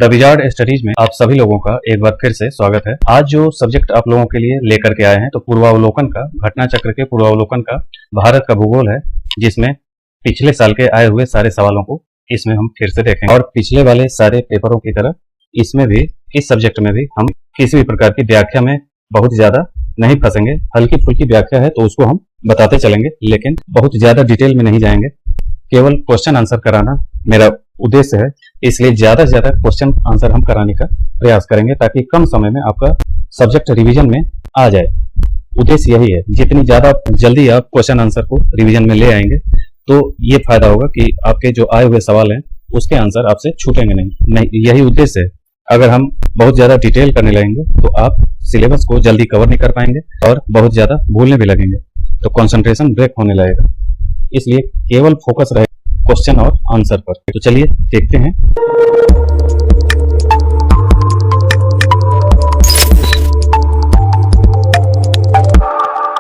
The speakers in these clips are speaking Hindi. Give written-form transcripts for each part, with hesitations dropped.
द विजार्ड स्टडीज में आप सभी लोगों का एक बार फिर से स्वागत है। आज जो सब्जेक्ट आप लोगों के लिए लेकर के आए हैं तो पूर्वावलोकन का, घटना चक्र के पूर्वावलोकन का भारत का भूगोल है, जिसमें पिछले साल के आए हुए सारे सवालों को इसमें हम फिर से देखेंगे। और पिछले वाले सारे पेपरों की तरह इसमें भी, इस सब्जेक्ट में भी हम किसी भी प्रकार की व्याख्या में बहुत ज्यादा नहीं फंसेंगे। हल्की फुल्की व्याख्या है तो उसको हम बताते चलेंगे, लेकिन बहुत ज्यादा डिटेल में नहीं जाएंगे। केवल क्वेश्चन आंसर कराना मेरा उद्देश्य है, इसलिए ज्यादा से ज्यादा क्वेश्चन आंसर हम कराने का प्रयास करेंगे ताकि कम समय में आपका सब्जेक्ट रिवीजन में आ जाए। उद्देश्य यही है, जितनी ज्यादा जल्दी आप क्वेश्चन आंसर को रिवीजन में ले आएंगे तो ये फायदा होगा कि आपके जो आए हुए सवाल हैं उसके आंसर आपसे छूटेंगे नहीं, यही उद्देश्य है। अगर हम बहुत ज्यादा डिटेल करने लगेंगे तो आप सिलेबस को जल्दी कवर नहीं कर पाएंगे और बहुत ज्यादा भूलने भी लगेंगे, तो कंसंट्रेशन ब्रेक होने लगेगा। इसलिए केवल फोकस रहे क्वेश्चन और आंसर पर। तो चलिए देखते हैं।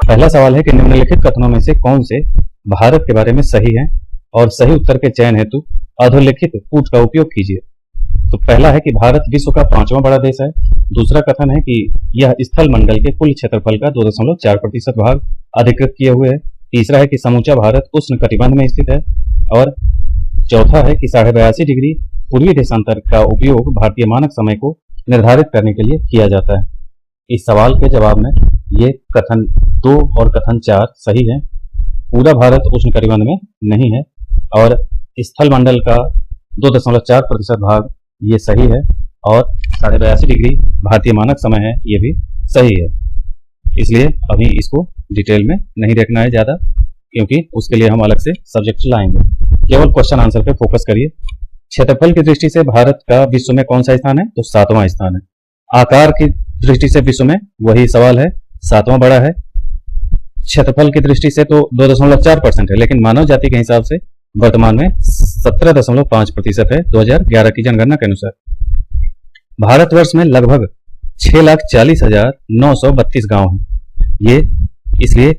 पहला सवाल है कि निम्नलिखित कथनों में से कौन से भारत के बारे में सही है, और सही उत्तर के चयन हेतु अधोलिखित कूट का उपयोग कीजिए। तो पहला है कि भारत विश्व का 5वां बड़ा देश है। दूसरा कथन है कि यह स्थल मंडल के कुल क्षेत्रफल का 2.4% भाग अधिकृत किए हुए है। तीसरा है कि समूचा भारत उष्ण कटिबंध में स्थित है। और चौथा है कि 82.5 डिग्री पूर्वी देशांतर का उपयोग भारतीय मानक समय को निर्धारित करने के लिए किया जाता है। इस सवाल के जवाब में ये कथन 2 और कथन 4 सही है। पूरा भारत उष्ण कटिबंध में नहीं है और स्थल मंडल का 2.4% भाग ये सही है, और 82.5 डिग्री भारतीय मानक समय है, ये भी सही है। इसलिए अभी इसको डिटेल में नहीं देखना है ज्यादा, क्योंकि उसके लिए हम अलग से सब्जेक्ट लाएंगे। केवल क्वेश्चन आंसर पे फोकस करिए। क्षेत्रफल की दृष्टि से भारत का विश्व में कौन सा स्थान है? तो 7वां स्थान है। आकार की दृष्टि से विश्व में वही सवाल है, 7वां बड़ा है। क्षेत्रफल की दृष्टि से तो 2.4% है, लेकिन मानव जाति के हिसाब से वर्तमान में 17.5% है 2011 की जनगणना के अनुसार। भारतवर्ष में लगभग 6,40,932 गांव हैं। ये इसलिए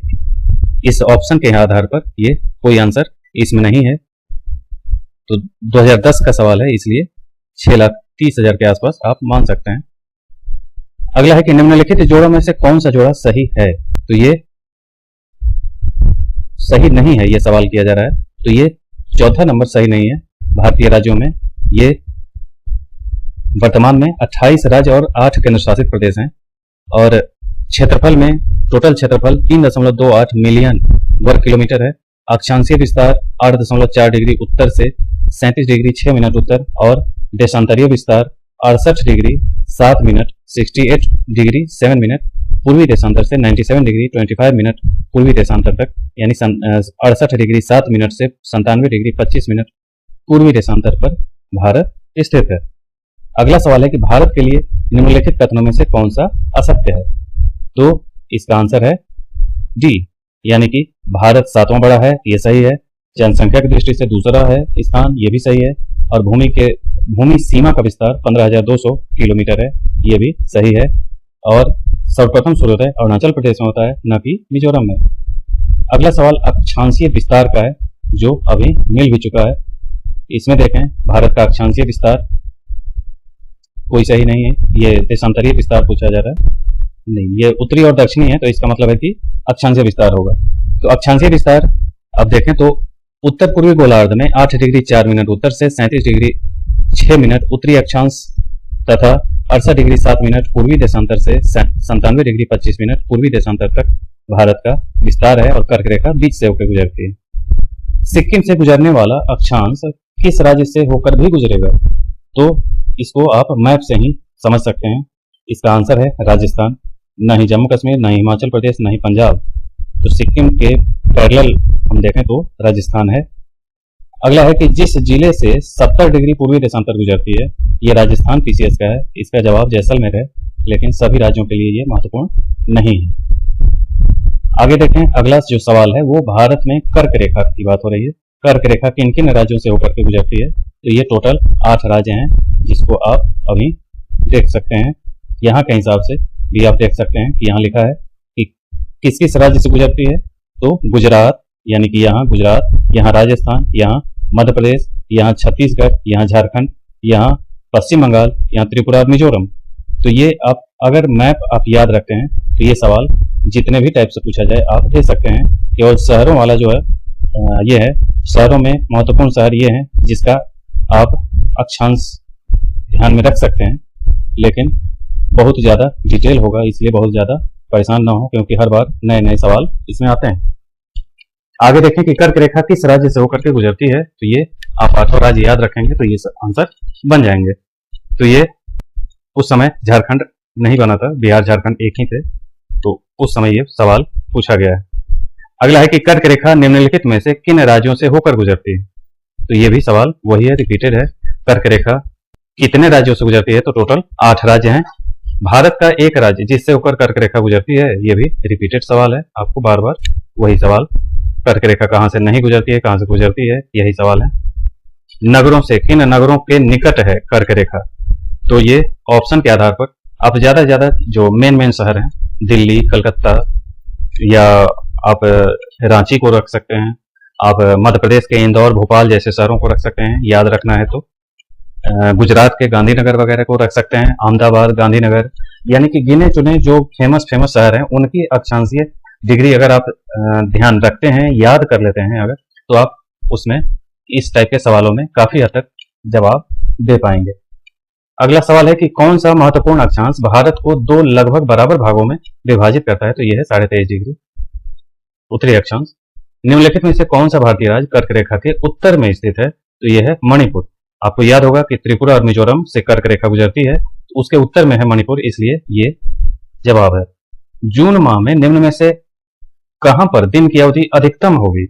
इस ऑप्शन के आधार पर ये कोई आंसर इसमें नहीं है। तो 2010 का सवाल है, इसलिए 6,30,000 के आसपास आप मान सकते हैं। अगला है कि निम्नलिखित जोड़ों में से कौन सा जोड़ा सही है? तो ये सही नहीं है, ये सवाल किया जा रहा है। तो ये चौथा नंबर सही नहीं है। भारतीय राज्यों में ये वर्तमान में 28 राज्य और 8 केंद्र शासित प्रदेश हैं, और क्षेत्रफल में टोटल क्षेत्रफल 3.28 मिलियन वर्ग किलोमीटर है। अक्षांशीय विस्तार 8.4 डिग्री उत्तर से 37 डिग्री 6 मिनट उत्तर, और देशांतरीय विस्तार 68 डिग्री 7 मिनट 68 डिग्री 7 मिनट पूर्वी देशांतर से 97 डिग्री 25 मिनट पूर्वी देशांतर तक, यानी 68 डिग्री 7 मिनट से 97 डिग्री 25 मिनट पूर्वी देशांतर पर भारत स्थित है। अगला सवाल है कि भारत के लिए निम्नलिखित कथनों में से कौन सा असत्य है? तो इसका आंसर है डी, यानी कि भारत 7वां बड़ा है, ये सही है। जनसंख्या की दृष्टि से दूसरा है स्थान, ये भी सही है। और भूमि सीमा का विस्तार 15,200 किलोमीटर है, ये भी सही है। और सर्वप्रथम सूर्योदय अरुणाचल प्रदेश में होता है, न कि मिजोरम में। अगला सवाल अक्षांशीय विस्तार का है, जो अभी मिल भी चुका है। इसमें देखें, भारत का अक्षांशीय विस्तार कोई सही नहीं है, ये देशांतरीय विस्तार पूछा जा रहा है। नहीं, ये उत्तरी और दक्षिणी है, तो इसका मतलब है कि अक्षांशीय विस्तार होगा। तो अक्षांशीय विस्तार अब देखें तो उत्तर पूर्वी गोलार्ध में 8 डिग्री 4 मिनट उत्तर से 37 डिग्री 6 मिनट उत्तरी अक्षांश तथा 68 डिग्री 7 मिनट पूर्वी देशांतर से 97 डिग्री 25 मिनट पूर्वी देशांतर तक भारत का विस्तार है, और कर्क रेखा बीच से होकर गुजरती है। सिक्किम से गुजरने वाला अक्षांश किस राज्य से होकर भी गुजरेगा? तो इसको आप मैप से ही समझ सकते हैं। इसका आंसर है राजस्थान। न ही जम्मू कश्मीर, न ही हिमाचल प्रदेश, न ही पंजाब। तो सिक्किम के पैरेलल हम देखें तो राजस्थान है। अगला है कि जिस जिले से 70 डिग्री पूर्वी देशांतर गुजरती है, ये राजस्थान पीसीएस का है। इसका जवाब जैसलमेर है, लेकिन सभी राज्यों के लिए ये महत्वपूर्ण नहीं है। आगे देखें, अगला जो सवाल है वो भारत में कर्क रेखा की बात हो रही है। कर्क रेखा किन किन राज्यों से होकर के गुजरती है? तो ये टोटल 8 राज्य हैं, जिसको आप अभी देख सकते हैं। यहाँ के हिसाब से भी आप देख सकते हैं कि यहाँ लिखा है कि किस किस राज्य से गुजरती है। तो गुजरात, यानी कि यहाँ गुजरात, यहाँ राजस्थान, यहाँ मध्य प्रदेश, यहाँ छत्तीसगढ़, यहाँ झारखंड, यहाँ पश्चिम बंगाल या त्रिपुरा और मिजोरम। तो ये आप अगर मैप आप याद रखते हैं तो ये सवाल जितने भी टाइप से पूछा जाए आप दे सकते हैं। केवल शहरों वाला जो है ये है, शहरों में महत्वपूर्ण शहर ये है जिसका आप अक्षांश ध्यान में रख सकते हैं, लेकिन बहुत ज़्यादा डिटेल होगा, इसलिए बहुत ज़्यादा परेशान ना हो, क्योंकि हर बार नए नए सवाल इसमें आते हैं। आगे देखें कि कर्क रेखा किस राज्य से होकर के गुजरती है। तो ये आप 8 राज्य याद रखेंगे तो ये आंसर बन जाएंगे। तो ये उस समय झारखंड नहीं बना था, बिहार झारखंड एक ही थे, तो उस समय ये सवाल पूछा गया है। अगला है कि कर्क रेखा निम्नलिखित में से किन राज्यों से होकर गुजरती है। तो ये भी सवाल वही है, रिपीटेड है। कर्क रेखा कितने राज्यों से गुजरती है, तो टोटल 8 राज्य हैं। भारत का एक राज्य जिससे होकर कर्क रेखा गुजरती है, ये भी रिपीटेड सवाल है, आपको बार बार वही सवाल। कर्क रेखा कहां से नहीं गुजरती है, कहां से गुजरती है, यही सवाल है। नगरों से किन नगरों के निकट है कर्क रेखा। तो ये ऑप्शन के आधार पर आप ज्यादा से ज्यादा जो मेन शहर हैं, दिल्ली, कलकत्ता, या आप रांची को रख सकते हैं, आप मध्य प्रदेश के इंदौर, भोपाल जैसे शहरों को रख सकते हैं याद रखना है तो। गुजरात के गांधीनगर वगैरह को रख सकते हैं, अहमदाबाद, गांधीनगर, यानी कि गिने चुने जो फेमस शहर हैं उनकी अक्षांशीय डिग्री अगर आप ध्यान रखते हैं, याद कर लेते हैं अगर, तो आप उसमें इस टाइप के सवालों में काफी हद तक जवाब दे पाएंगे। अगला सवाल है कि कौन सा महत्वपूर्ण अक्षांश भारत को 2 लगभग बराबर भागों में विभाजित करता है। तो यह है 23.5 डिग्री उत्तरी अक्षांश। निम्नलिखित में से कौन सा भारतीय राज्य कर्क रेखा के उत्तर में स्थित है। तो यह है मणिपुर। आपको याद होगा कि त्रिपुरा और मिजोरम से कर्क रेखा गुजरती है, तो उसके उत्तर में है मणिपुर, इसलिए ये जवाब है। जून माह में निम्न में से कहां पर दिन की अवधि अधिकतम होगी।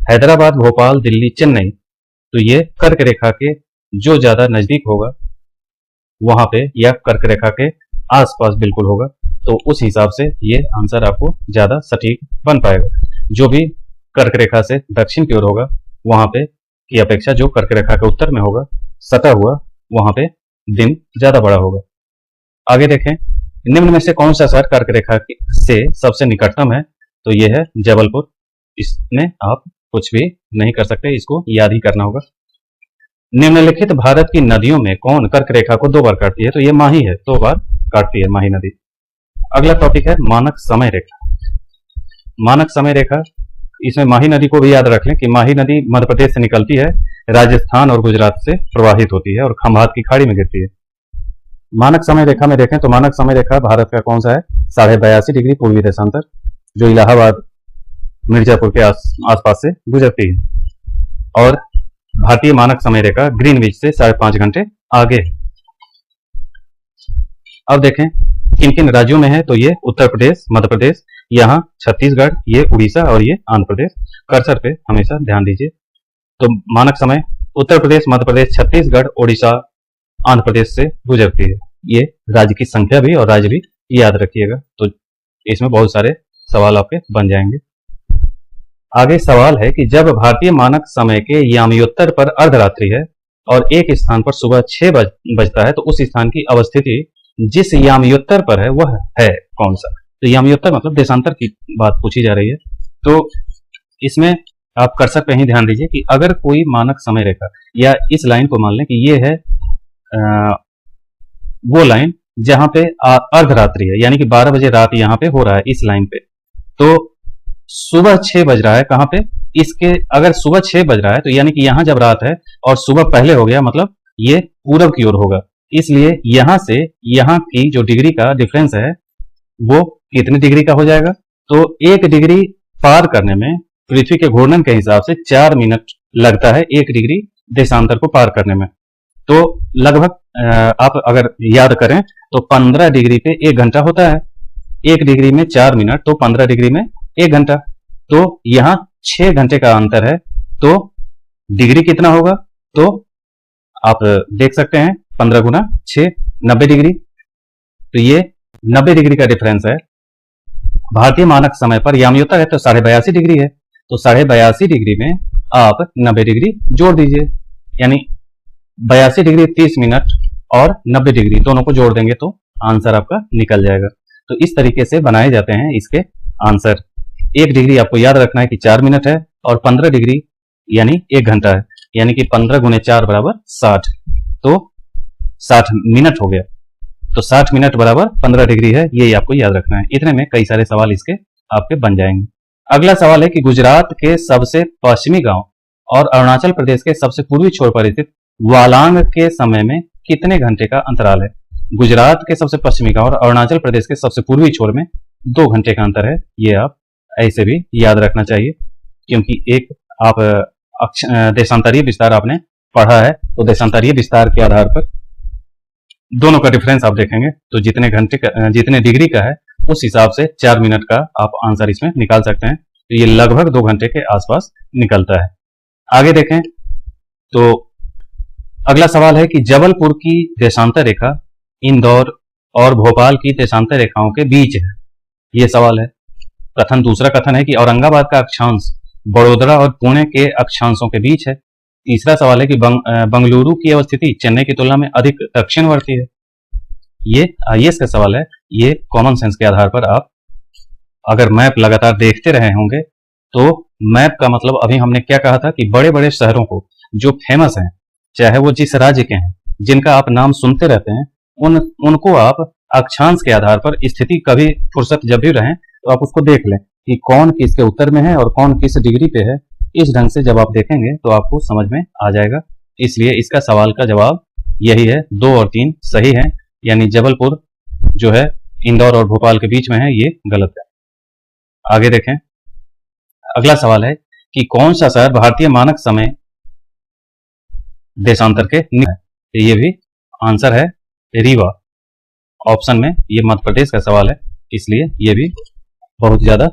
हैदराबाद, भोपाल, दिल्ली, चेन्नई। तो ये कर्क रेखा के जो ज्यादा नजदीक होगा वहां पे, या कर्क रेखा के आसपास बिल्कुल होगा, तो उस हिसाब से ये आंसर आपको ज्यादा सटीक बन पाएगा। जो भी कर्क रेखा से दक्षिण की ओर होगा वहां पे की अपेक्षा जो कर्क रेखा के उत्तर में होगा सटा हुआ, वहां पे दिन ज्यादा बड़ा होगा। आगे देखें, निम्न में से कौन सा शहर कर्क रेखा से सबसे निकटतम है। तो यह है जबलपुर। इसमें आप कुछ भी नहीं कर सकते, इसको याद ही करना होगा। निम्नलिखित भारत की नदियों में कौन कर्क रेखा को 2 बार काटती है। तो यह माही है, 2 बार काटती है माही नदी। अगला टॉपिक है मानक समय रेखा। मानक समय रेखा, इसमें माही नदी को भी याद रख लें कि माही नदी मध्य प्रदेश से निकलती है, राजस्थान और गुजरात से प्रवाहित होती है और खंभात की खाड़ी में गिरती है। मानक समय रेखा में देखें तो मानक समय रेखा भारत का कौन सा है, 82.5 डिग्री पूर्वी देशांतर, जो इलाहाबाद, मिर्जापुर के आसपास से गुजरती है। और भारतीय मानक समय रेखा ग्रीनविच से 5.5 घंटे आगे। अब देखें किन किन राज्यों में है। तो ये उत्तर प्रदेश, मध्य प्रदेश, यहाँ छत्तीसगढ़, ये उड़ीसा और ये आंध्र प्रदेश। कर्सर पे हमेशा ध्यान दीजिए। तो मानक समय उत्तर प्रदेश, मध्य प्रदेश, छत्तीसगढ़, उड़ीसा, आंध्र प्रदेश से गुजरती है। ये राज्य की संख्या भी और राज्य भी याद रखिएगा, तो इसमें बहुत सारे सवाल आपके बन जाएंगे। आगे सवाल है कि जब भारतीय मानक समय के यामयोत्तर पर अर्धरात्रि है और एक स्थान पर सुबह 6 बजता है, तो उस स्थान की अवस्थिति जिस यामयोत्तर पर है वह है कौन सा। तो यामयोत्तर मतलब देशांतर की बात पूछी जा रही है। तो इसमें आप कर्सर पे ही ध्यान दीजिए कि अगर कोई मानक समय रेखा या इस लाइन को मान लें कि ये है वो लाइन जहां पे अर्धरात्रि है, यानी कि 12 बजे रात यहां पे हो रहा है इस लाइन पे, तो सुबह 6 बज रहा है कहां पे, इसके अगर सुबह 6 बज रहा है तो यानी कि यहां जब रात है और सुबह पहले हो गया, मतलब ये पूरब की ओर होगा। इसलिए यहां से यहां की जो डिग्री का डिफरेंस है वो कितने डिग्री का हो जाएगा। तो 1 डिग्री पार करने में पृथ्वी के घूर्णन के हिसाब से 4 मिनट लगता है 1 डिग्री देशांतर को पार करने में। तो लगभग आप अगर याद करें तो 15 डिग्री पे 1 घंटा होता है, 1 डिग्री में 4 मिनट, तो 15 डिग्री में 1 घंटा। तो यहां 6 घंटे का अंतर है, तो डिग्री कितना होगा, तो आप देख सकते हैं 15 गुना 6, 90 डिग्री। तो ये 90 डिग्री का डिफरेंस है। भारतीय मानक समय पर यामयोत्तर है तो 82.5 डिग्री है, तो 82.5 डिग्री में आप 90 डिग्री जोड़ दीजिए, यानी 82 डिग्री 30 मिनट और 90 डिग्री दोनों को जोड़ देंगे तो आंसर आपका निकल जाएगा। तो इस तरीके से बनाए जाते हैं इसके आंसर। 1 डिग्री आपको याद रखना है कि 4 मिनट है और 15 डिग्री यानी 1 घंटा है, यानी कि 15 गुने 4 बराबर 60। तो 60 मिनट हो गया, तो 60 मिनट बराबर 15 डिग्री है, ये आपको याद रखना है। इतने में कई सारे सवाल इसके आपके बन जाएंगे। अगला सवाल है कि गुजरात के सबसे पश्चिमी गांव और अरुणाचल प्रदेश के सबसे पूर्वी छोर पर स्थित वालांग के समय में कितने घंटे का अंतराल है। गुजरात के सबसे पश्चिमी गांव और अरुणाचल प्रदेश के सबसे पूर्वी छोर में 2 घंटे का अंतर है, ये आप ऐसे भी याद रखना चाहिए, क्योंकि एक आप देशांतरीय विस्तार आपने पढ़ा है, तो देशांतरीय विस्तार के आधार पर दोनों का डिफरेंस आप देखेंगे तो जितने डिग्री का है उस हिसाब से 4 मिनट का आप आंसर इसमें निकाल सकते हैं। तो ये लगभग 2 घंटे के आसपास निकलता है। आगे देखें तो अगला सवाल है कि जबलपुर की देशांतर रेखा इंदौर और भोपाल की देशांतर रेखाओं के बीच है, ये सवाल है। दूसरा कथन है कि औरंगाबाद का अक्षांश बड़ोदरा और पुणे के अक्षांशों के बीच है। तीसरा सवाल है कि बंगलुरु की अवस्थिति चेन्नई की तुलना में अधिक दक्षिणवर्ती है। ये आईएएस का सवाल है, ये कॉमन सेंस के आधार पर आप अगर मैप लगातार देखते रहे होंगे तो मैप का मतलब अभी हमने क्या कहा था कि बड़े बड़े शहरों को जो फेमस हैं, चाहे वो जिस राज्य के हैं, जिनका आप नाम सुनते रहते हैं, उनको आप अक्षांश के आधार पर स्थिति कभी फुर्सत जब भी रहें तो आप उसको देख लें कि कौन किसके उत्तर में है और कौन किस डिग्री पे है। इस ढंग से जब आप देखेंगे तो आपको समझ में आ जाएगा। इसलिए इसका सवाल का जवाब यही है, 2 और 3 सही है, यानी जबलपुर जो है इंदौर और भोपाल के बीच में है, ये गलत है। आगे देखें, अगला सवाल है कि कौन सा शहर भारतीय मानक समय देशांतर के है। ये भी आंसर है रीवा, ऑप्शन में ये मध्य प्रदेश का सवाल है, इसलिए ये भी बहुत ज्यादा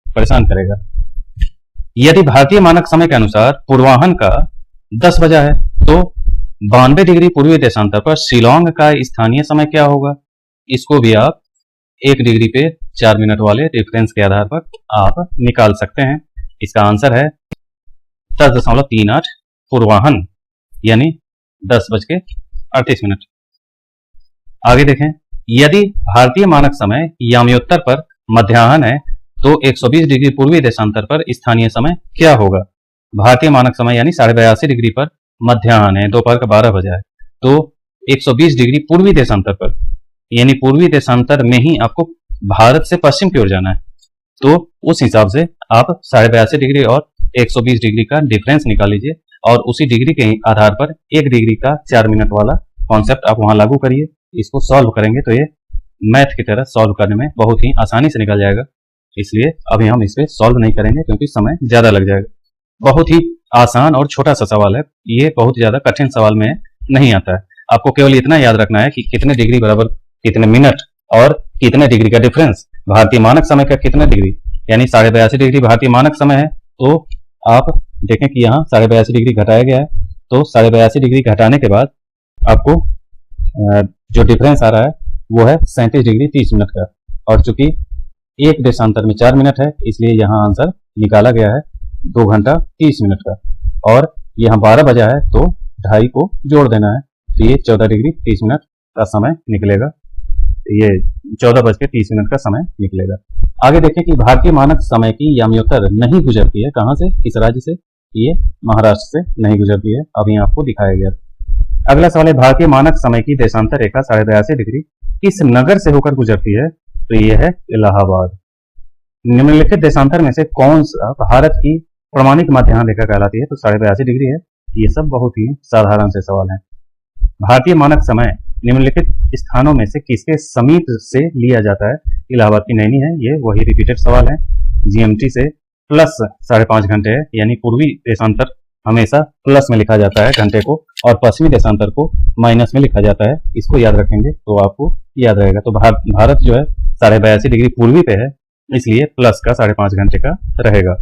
परेशान करेगा। यदि भारतीय मानक समय के अनुसार पूर्वाह्न का 10 बजा है तो 92 डिग्री पूर्वी देशांतर पर शिलोंग का स्थानीय समय क्या होगा। इसको भी आप 1 डिग्री पे 4 मिनट वाले डिफरेंस के आधार पर आप निकाल सकते हैं। इसका आंसर है 10.38 पूर्वाह्न, यानी 10:38। आगे देखें, यदि भारतीय मानक समय याम्योत्तर पर मध्याह्न है तो 120 डिग्री पूर्वी देशांतर पर स्थानीय समय क्या होगा। भारतीय मानक समय यानी 82.5 डिग्री पर मध्याह्न है, दोपहर का 12 बजा है, तो 120 डिग्री पूर्वी देशांतर पर, यानी पूर्वी देशांतर में ही आपको भारत से पश्चिम की ओर जाना है, तो उस हिसाब से आप 82.5 डिग्री और 120 डिग्री का डिफरेंस निकाल लीजिए और उसी डिग्री के आधार पर 1 डिग्री का 4 मिनट वाला कॉन्सेप्ट आप वहां लागू करिए। इसको सॉल्व करेंगे तो ये मैथ की तरह सॉल्व करने में बहुत ही आसानी से निकल जाएगा। इसलिए अभी हम इस पे सॉल्व नहीं करेंगे क्योंकि समय ज्यादा लग जाएगा। बहुत ही आसान और छोटा सा सवाल है, ये बहुत ज्यादा कठिन सवाल में नहीं आता है। आपको केवल इतना याद रखना है कि कितने डिग्री बराबर कितने मिनट और कितने डिग्री का डिफरेंस। भारतीय मानक समय का कितना डिग्री, यानी 82.5 डिग्री भारतीय मानक समय है, तो आप देखें कि यहाँ 82.5 डिग्री घटाया गया है, तो 82.5 डिग्री घटाने के बाद आपको जो डिफरेंस आ रहा है वो है 37 डिग्री 30 मिनट का, और चूंकि एक देशांतर में 4 मिनट है इसलिए यहाँ आंसर निकाला गया है 2 घंटा 30 मिनट का, और यहाँ 12 बजा है तो 2.5 को जोड़ देना है, तो ये 14 डिग्री 30 मिनट का समय निकलेगा। ये 14:30 का समय निकलेगा। आगे देखें कि भारतीय मानक समय की याम्योत्तर नहीं गुजरती है, कहां से, किस राज्य से, ये महाराष्ट्र से नहीं गुजरती है, अभी आपको दिखाया गया। अगला सवाल है, भारतीय मानक समय की देशांतर रेखा 82.5 डिग्री किस नगर से होकर गुजरती है, तो ये है इलाहाबाद। निम्नलिखित देशांतर में से कौन सा भारत की प्रमाणिक मध्याह्न रेखा कहलाती है, तो 82.5 डिग्री है। ये सब बहुत ही साधारण से सवाल है। भारतीय मानक समय निम्नलिखित स्थानों में से किसके समीप से लिया जाता है, इलाहाबाद की नैनी है, ये वही रिपीटेड सवाल है। जीएमटी से प्लस 5.5 घंटे है, यानी पूर्वी देशांतर हमेशा प्लस में लिखा जाता है घंटे को, और पश्चिमी देशांतर को माइनस में लिखा जाता है। इसको याद रखेंगे तो आपको याद रहेगा। तो भारत जो है 82.5 डिग्री पूर्वी पे है, इसलिए प्लस का 5.5 घंटे का रहेगा।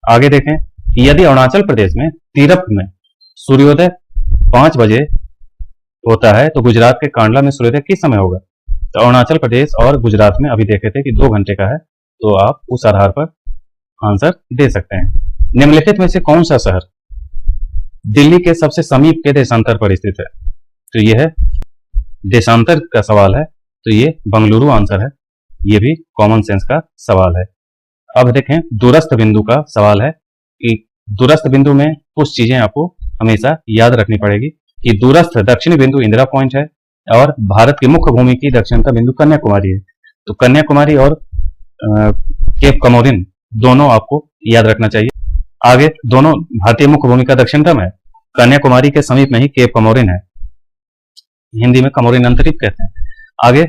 आगे देखें, यदि अरुणाचल प्रदेश में तिरप में सूर्योदय 5 बजे होता है तो गुजरात के कांडला में सूर्योदय किस समय होगा। तो अरुणाचल प्रदेश और गुजरात में अभी देखे थे कि 2 घंटे का है, तो आप उस आधार पर आंसर दे सकते हैं। निम्नलिखित में से कौन सा शहर दिल्ली के सबसे समीप के देशांतर पर स्थित है, तो यह है देशांतर का सवाल है, तो ये बंगलुरु आंसर है। ये भी कॉमन सेंस का सवाल है। अब देखें, दूरस्थ बिंदु का सवाल है कि दूरस्थ बिंदु में कुछ चीजें आपको हमेशा याद रखनी पड़ेगी कि दूरस्थ दक्षिणी बिंदु इंदिरा पॉइंट है, और भारत की मुख्य भूमि की दक्षिणतम बिंदु कन्याकुमारी है। तो कन्याकुमारी और केप कमोरिन दोनों आपको याद रखना चाहिए। आगे दोनों भारतीय मुख्य भूमि का दक्षिणतम है। कन्याकुमारी के समीप में ही केप कमोरिन है, हिंदी में कमोरिन अंतरीप कहते हैं। आगे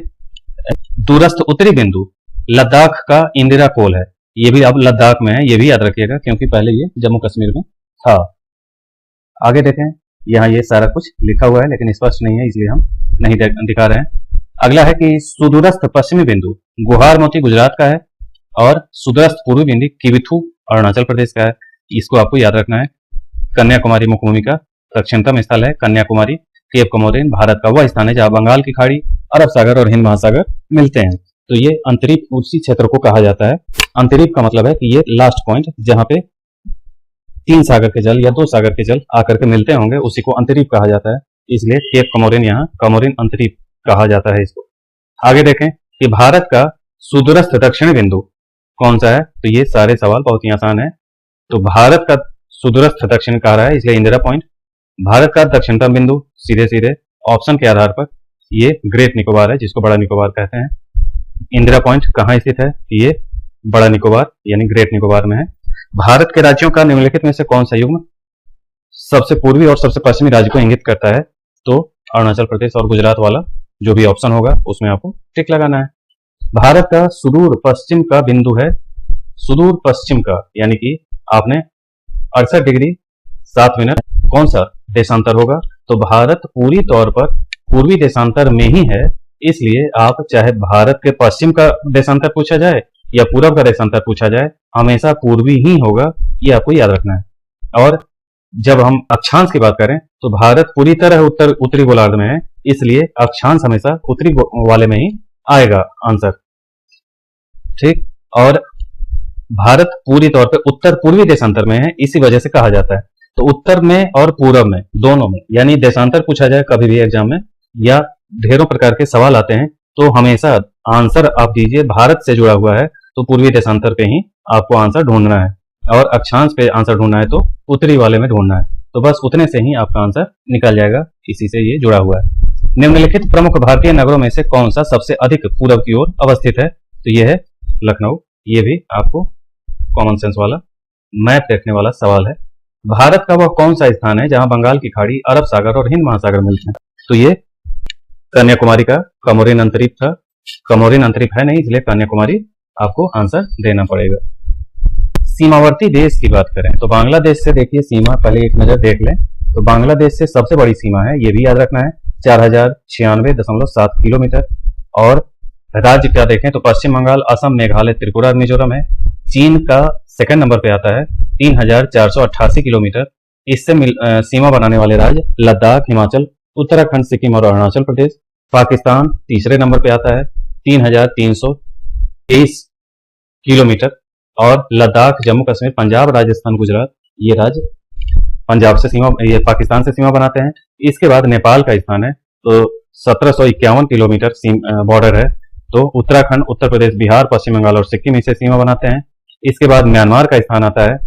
दूरस्थ उत्तरी बिंदु लद्दाख का इंदिरा कोल है। ये भी अब लद्दाख में है, ये भी याद रखिएगा क्योंकि पहले ये जम्मू कश्मीर में था। आगे देखें, यहाँ ये सारा कुछ लिखा हुआ है लेकिन स्पष्ट नहीं है इसलिए हम नहीं दिखा रहे हैं। अगला है कि सुदूरस्थ पश्चिमी बिंदु गुहार मोती गुजरात का है और सुदूरस्थ पूर्वी बिंदु किबिथु अरुणाचल प्रदेश का है। इसको आपको याद रखना है। कन्याकुमारी मुख्य भूमि का दक्षिणतम स्थल है। कन्याकुमारी केप कमोरिन भारत का वह स्थान है जहां बंगाल की खाड़ी, अरब सागर और हिंद महासागर मिलते हैं। तो ये अंतरिक्ष उसी क्षेत्र को कहा जाता है। अंतरिक्ष का मतलब है कि ये लास्ट पॉइंट जहां पे 3 सागर के जल या 2 सागर के जल आकर के मिलते होंगे, उसी को अंतरिक्ष कहा जाता है। इसलिए केप कमोरिन यहाँ कमोरिन अंतरिक्ष कहा जाता है इसको। आगे देखें कि भारत का सुदूरस्थ दक्षिणी बिंदु कौन सा है। तो ये सारे सवाल बहुत ही आसान है। तो भारत का सुदूरस्थ दक्षिण कह रहा है इसलिए इंदिरा पॉइंट। भारत का दक्षिणतम बिंदु सीधे सीधे ऑप्शन के आधार पर ये ग्रेट निकोबार है, जिसको बड़ा निकोबार कहते हैं। इंदिरा पॉइंट कहाँ स्थित है? ये बड़ा निकोबार यानी ग्रेट निकोबार में है। भारत के राज्यों का निम्नलिखित में से कौन सा युग्म सबसे पूर्वी और सबसे पश्चिमी राज्य को इंगित करता है? तो अरुणाचल प्रदेश और गुजरात वाला जो भी ऑप्शन होगा उसमें आपको टिक लगाना है। भारत का सुदूर पश्चिम का बिंदु है, सुदूर पश्चिम का, यानी कि आपने 68 डिग्री 7 मिनट कौन सा देशांतर होगा? तो भारत पूरी तौर पर पूर्वी देशांतर में ही है, इसलिए आप चाहे भारत के पश्चिम का देशांतर पूछा जाए या पूर्व का देशांतर पूछा जाए, हमेशा पूर्वी ही होगा, ये आपको याद रखना है। और जब हम अक्षांश की बात करें तो भारत पूरी तरह उत्तरी गोलार्ध में है, इसलिए अक्षांश हमेशा उत्तरी वाले में ही आएगा आंसर, ठीक। और भारत पूरी तौर पे उत्तर पूर्वी देशांतर में है, इसी वजह से कहा जाता है। तो उत्तर में और पूर्व में दोनों में, यानी देशांतर पूछा जाए कभी भी एग्जाम में या ढेरों प्रकार के सवाल आते हैं, तो हमेशा आंसर आप दीजिए भारत से जुड़ा हुआ है तो पूर्वी देशांतर पे ही आपको आंसर ढूंढना है, और अक्षांश पे आंसर ढूंढना है तो उत्तरी वाले में ढूंढना है। तो बस उतने से ही आपका आंसर निकल जाएगा, इसी से ये जुड़ा हुआ है। निम्नलिखित प्रमुख भारतीय नगरों में से कौन सा सबसे अधिक पूर्व की ओर अवस्थित है? तो ये है लखनऊ। ये भी आपको कॉमन सेंस वाला मैप देखने वाला सवाल है। भारत का वह कौन सा स्थान है जहां बंगाल की खाड़ी, अरब सागर और हिंद महासागर मिलते हैं? तो ये कन्याकुमारी का कमोरिन अंतरीप था। कमोरिन अंतरीप है नहीं, इसलिए कन्याकुमारी आपको आंसर देना पड़ेगा। सीमावर्ती देश की बात करें तो बांग्लादेश से देखिए सीमा पहले एक नजर देख लें। तो बांग्लादेश से सबसे बड़ी सीमा है, ये भी याद रखना है, 4096.7 किलोमीटर। और राज्य क्या देखें तो पश्चिम बंगाल, असम, मेघालय, त्रिपुरा और मिजोरम है। चीन का सेकंड नंबर पे आता है 3488 किलोमीटर। इससे सीमा बनाने वाले राज्य लद्दाख, हिमाचल, उत्तराखंड, सिक्किम और अरुणाचल प्रदेश। पाकिस्तान तीसरे नंबर पे आता है 3323 किलोमीटर। और लद्दाख, जम्मू कश्मीर, पंजाब, राजस्थान, गुजरात, ये राज्य पंजाब से सीमा, ये पाकिस्तान से सीमा बनाते हैं। इसके बाद नेपाल का स्थान है, तो 1751 किलोमीटर बॉर्डर है। तो उत्तराखंड, उत्तर प्रदेश, बिहार, पश्चिम बंगाल और सिक्किम इससे सीमा बनाते हैं। इसके बाद म्यांमार का स्थान आता है।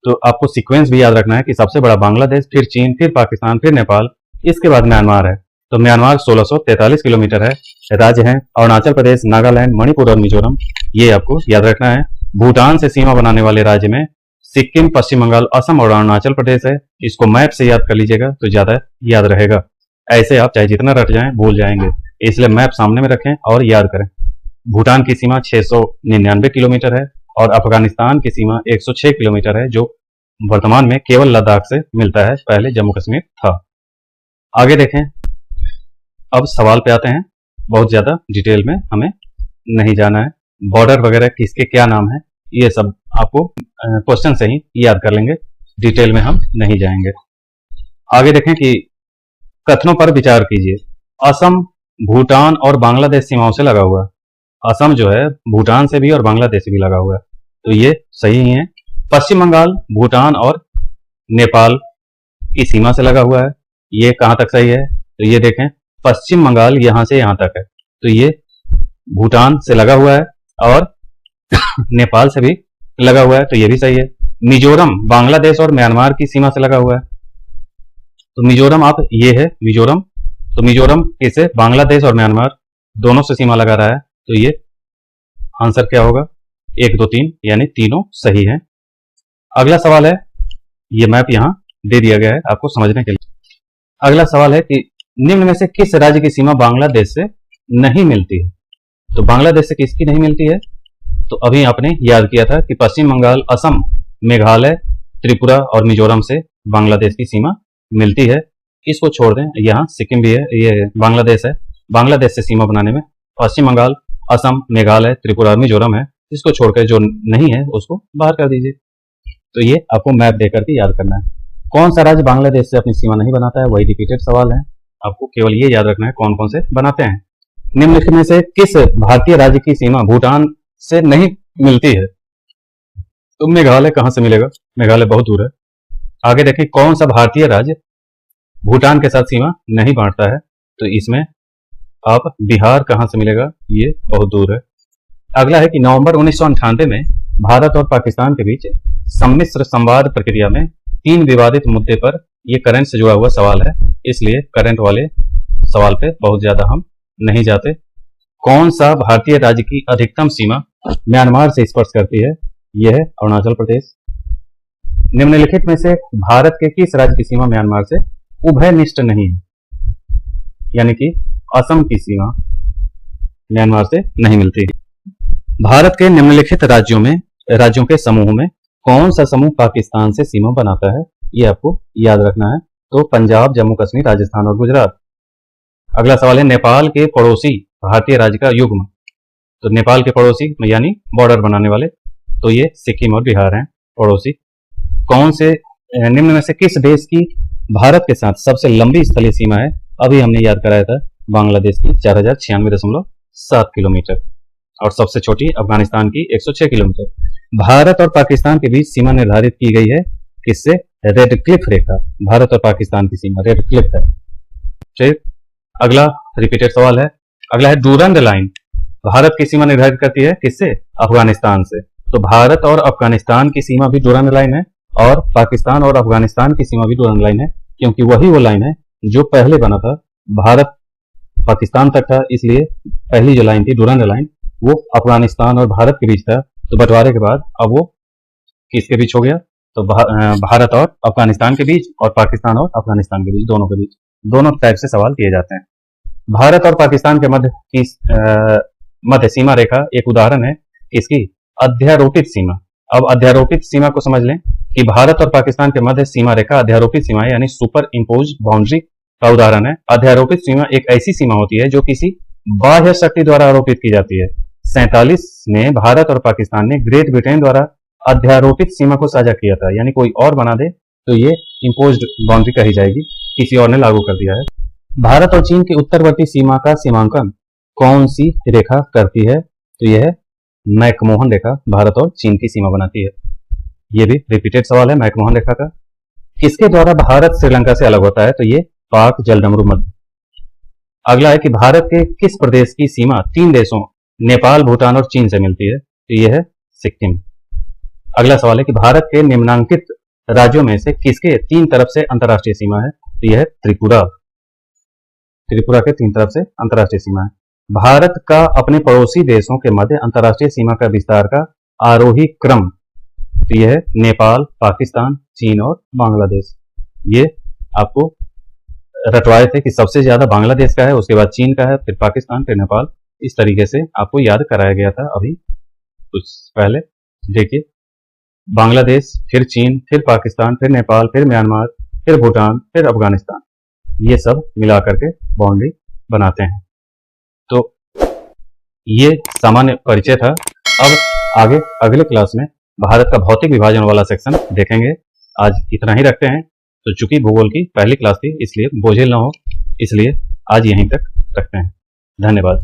तो आपको सीक्वेंस भी याद रखना है कि सबसे बड़ा बांग्लादेश, फिर चीन, फिर पाकिस्तान, फिर नेपाल, इसके बाद म्यांमार है। तो म्यांमार 1643 किलोमीटर है। राज्य हैं अरुणाचल प्रदेश, नागालैंड, मणिपुर और मिजोरम, ये आपको याद रखना है। भूटान से सीमा बनाने वाले राज्य में सिक्किम, पश्चिम बंगाल, असम और अरुणाचल प्रदेश है। इसको मैप से याद कर लीजिएगा तो ज्यादा याद रहेगा। ऐसे आप चाहे जितना रट जाएं भूल जाएंगे, इसलिए मैप सामने में रखें और याद करें। भूटान की सीमा 699 किलोमीटर है और अफगानिस्तान की सीमा 106 किलोमीटर है, जो वर्तमान में केवल लद्दाख से मिलता है, पहले जम्मू कश्मीर था। आगे देखें, अब सवाल पे आते हैं। बहुत ज्यादा डिटेल में हमें नहीं जाना है। बॉर्डर वगैरह किसके क्या नाम है ये सब आपको क्वेश्चन से ही याद कर लेंगे, डिटेल में हम नहीं जाएंगे। आगे देखें कि कथनों पर विचार कीजिए। असम भूटान और बांग्लादेश सीमाओं से लगा हुआ है। असम जो है भूटान से भी और बांग्लादेश से भी लगा हुआ है, तो ये सही ही है। पश्चिम बंगाल भूटान और नेपाल की सीमा से लगा हुआ है, ये कहां तक सही है? तो ये देखें, पश्चिम बंगाल यहां से यहां तक है, तो ये भूटान से लगा हुआ है और नेपाल से भी लगा हुआ है, तो ये भी सही है। मिजोरम बांग्लादेश और म्यांमार की सीमा से लगा हुआ है, तो मिजोरम आप ये है मिजोरम, तो मिजोरम किसे बांग्लादेश और म्यांमार दोनों से सीमा लगा रहा है, तो ये आंसर क्या होगा 1 2 3 यानी तीनों सही है। अगला सवाल है, ये मैप यहां दे दिया गया है आपको समझने के लिए। अगला सवाल है कि निम्न में से किस राज्य की सीमा बांग्लादेश से नहीं मिलती है। तो बांग्लादेश से किसकी नहीं मिलती है, तो अभी आपने याद किया था कि पश्चिम बंगाल, असम, मेघालय, त्रिपुरा और मिजोरम से बांग्लादेश की सीमा मिलती है। इसको छोड़ दें, यहाँ सिक्किम भी है, ये बांग्लादेश है। बांग्लादेश से सीमा बनाने में पश्चिम बंगाल, असम, मेघालय, त्रिपुरा, मिजोरम है। इसको छोड़कर जो नहीं है उसको बाहर कर दीजिए। तो ये आपको मैप देकर के याद करना है। कौन सा राज्य बांग्लादेश से अपनी सीमा नहीं बनाता है, वही रिपीटेड सवाल है, आपको केवल ये याद रखना है कौन कौन से बनाते हैं। निम्नलिखित में से किस भारतीय राज्य की सीमा भूटान से नहीं मिलती है। तो मेघालय कहां से मिलेगा, मेघालय बहुत दूर है। आगे देखिए, कौन सा भारतीय राज्य भूटान के साथ सीमा नहीं बांटता है, तो इसमें आप बिहार कहां से मिलेगा, ये बहुत दूर है। अगला है कि नवंबर 1998 में भारत और पाकिस्तान के बीच सम्मिश्र संवाद प्रक्रिया में 3 विवादित मुद्दे पर, यह करंट से जुड़ा हुआ सवाल है, इसलिए करंट वाले सवाल पे बहुत ज्यादा हम नहीं जाते। कौन सा भारतीय राज्य की अधिकतम सीमा म्यांमार से स्पर्श करती है, यह है अरुणाचल प्रदेश। निम्नलिखित में से भारत के किस राज्य की सीमा म्यांमार से उभयनिष्ठ नहीं है, यानी कि असम की सीमा म्यांमार से नहीं मिलती। भारत के निम्नलिखित राज्यों के समूह में कौन सा समूह पाकिस्तान से सीमा बनाता है, यह आपको याद रखना है। तो पंजाब, जम्मू कश्मीर, राजस्थान और गुजरात। अगला सवाल है, नेपाल के पड़ोसी भारतीय राज्य का युग्म। तो नेपाल के पड़ोसी यानी बॉर्डर बनाने वाले, तो ये सिक्किम और बिहार हैं पड़ोसी। कौन से निम्न में से किस देश की भारत के साथ सबसे लंबी स्थलीय सीमा है, अभी हमने याद कराया था बांग्लादेश की 4096.7 किलोमीटर, और सबसे छोटी अफगानिस्तान की 106 किलोमीटर। भारत और पाकिस्तान के बीच सीमा निर्धारित की गई है किससे, रेड क्लिफ रेखा। भारत और पाकिस्तान की सीमा रेड क्लिफ है। ठीक, अगला रिपीटेड सवाल है। अगला है, डूरंड लाइन भारत की सीमा निर्धारित करती है किससे, अफगानिस्तान से। तो भारत और अफगानिस्तान की सीमा भी डूरंड लाइन है, और पाकिस्तान और अफगानिस्तान की सीमा भी डूरंड लाइन है, क्योंकि वही वो लाइन है जो पहले बना था, भारत पाकिस्तान तक था, इसलिए पहली जो लाइन थी डूरंड लाइन वो अफगानिस्तान और भारत के बीच था। तो बंटवारे के बाद अब वो किसके बीच हो गया, तो भारत और अफगानिस्तान के बीच, और पाकिस्तान और अफगानिस्तान के बीच, दोनों के बीच। दोनों टाइप से सवाल किए जाते हैं। भारत और पाकिस्तान के मध्य सीमा रेखा एक उदाहरण है इसकी, अध्यारोपित सीमा। अब अध्यारोपित सीमा को समझ लें कि भारत और पाकिस्तान के मध्य सीमा रेखा अध्यारोपित सीमा है, यानी सुपर इम्पोज बाउंड्री का उदाहरण है। अध्यारोपित सीमा एक ऐसी सीमा होती है जो किसी बाह्य शक्ति द्वारा आरोपित की जाती है। 47 में भारत और पाकिस्तान ने ग्रेट ब्रिटेन द्वारा अध्यारोपित सीमा को साझा किया था, यानी कोई और बना दे तो ये इम्पोज्ड बाउंड्री कही जाएगी, किसी और ने लागू कर दिया है। भारत और चीन की उत्तरवर्ती सीमा का सीमांकन कौन सी रेखा करती है, तो यह है मैकमोहन रेखा, भारत और चीन की सीमा बनाती है। यह भी रिपीटेड सवाल है मैकमोहन रेखा का। किसके द्वारा भारत श्रीलंका से अलग होता है, तो ये पाक जलडमरू मध्य। अगला है कि भारत के किस प्रदेश की सीमा 3 देशों नेपाल, भूटान और चीन से मिलती है, तो यह है सिक्किम। अगला सवाल है कि भारत के निम्नांकित राज्यों में से किसके 3 तरफ से अंतर्राष्ट्रीय सीमा है, तो यह है त्रिपुरा। त्रिपुरा के 3 तरफ से अंतर्राष्ट्रीय सीमा है। भारत का अपने पड़ोसी देशों के मध्य अंतर्राष्ट्रीय सीमा का विस्तार का आरोही क्रम, तो यह है नेपाल, पाकिस्तान, चीन और बांग्लादेश। ये आपको रटवाए थे कि सबसे ज्यादा बांग्लादेश का है, उसके बाद चीन का है, फिर पाकिस्तान, फिर नेपाल। इस तरीके से आपको याद कराया गया था अभी कुछ पहले। देखिए, बांग्लादेश, फिर चीन, फिर पाकिस्तान, फिर नेपाल, फिर म्यांमार, फिर भूटान, फिर अफगानिस्तान, ये सब मिला करके बाउंड्री बनाते हैं। तो ये सामान्य परिचय था। अब आगे अगले क्लास में भारत का भौतिक विभाजन वाला सेक्शन देखेंगे। आज इतना ही रखते हैं। तो चूंकि भूगोल की पहली क्लास थी इसलिए बोझिल ना हो, इसलिए आज यहीं तक रखते हैं। धन्यवाद।